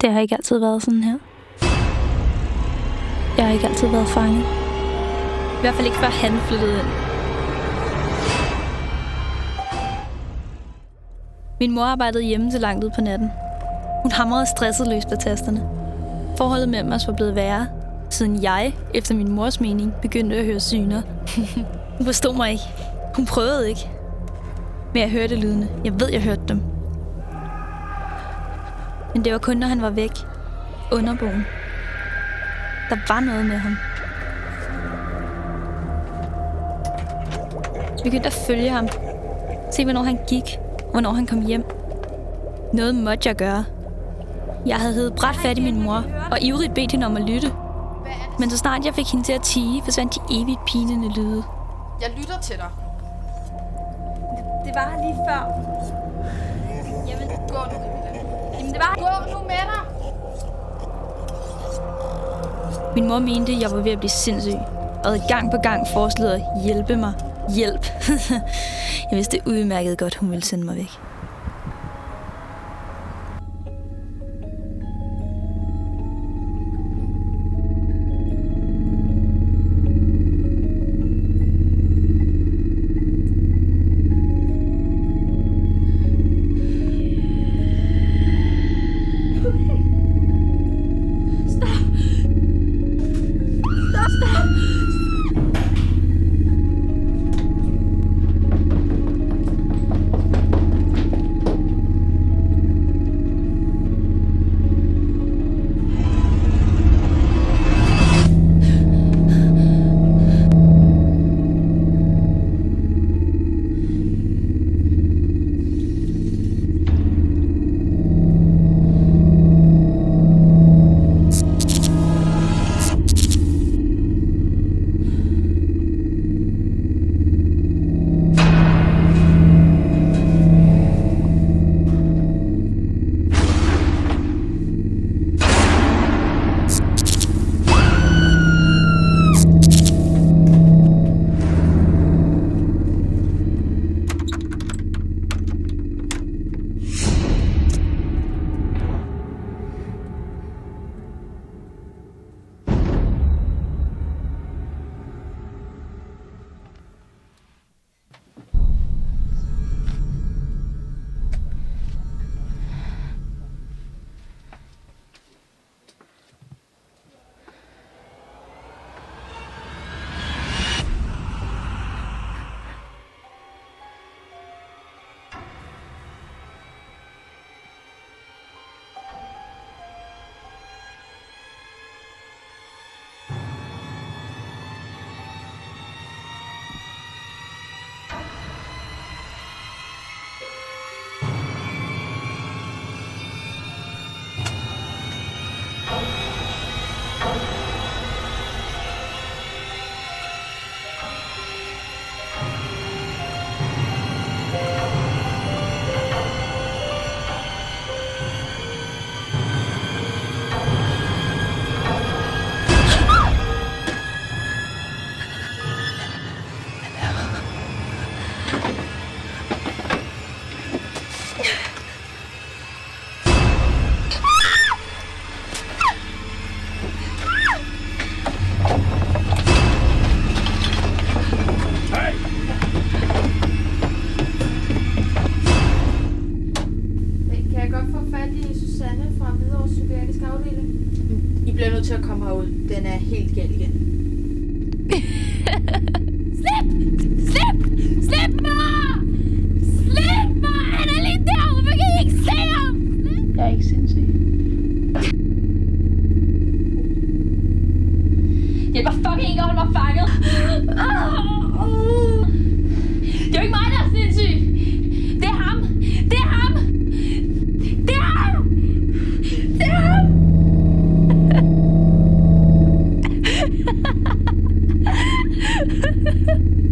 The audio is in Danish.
Det har ikke altid været sådan her. Jeg har ikke altid været fanget. I hvert fald ikke før han flyttede ind. Min mor arbejdede hjemme til langt ud på natten. Hun hamrede stresset løs på tasterne. Forholdet mellem os var blevet værre, siden jeg, efter min mors mening, begyndte at høre syner. Hun forstod mig ikke. Hun prøvede ikke. Men jeg hørte lydene. Jeg ved, jeg hørte dem. Men det var kun, når han var væk. Underboen. Der var noget med ham. Jeg begyndte at følge ham. Se, hvornår han gik. Hvornår han kom hjem. Noget måtte jeg gøre. Jeg havde heddet bræt fat i min mor, og ivrigt bedt hende om at lytte. Men så snart jeg fik hende til at tie, forsvandt de evigt pinende lyde. Jeg lytter til dig. Det var her lige før. Jamen, gå nu, Camilla. Jamen, det var... Gå nu med dig! Min mor mente, jeg var ved at blive sindssyg, og havde gang på gang foreslået at hjælpe mig. Hjælp. Jeg vidste udmærket godt, hun ville sende mig væk. I bliver nødt til at komme herud. Den er helt galt igen. Slip! Slip! Slip mig! Slip mig! Han er lige derovre, hvor kan I ikke se ham? Jeg er ikke sindssyg. Hjælp mig fucking ikke at holde mig fanget! Det er jo ikke mig, der er sindssyg! Det er ham! Det er ham! Det er ham! Det er ham! Ha ha ha ha!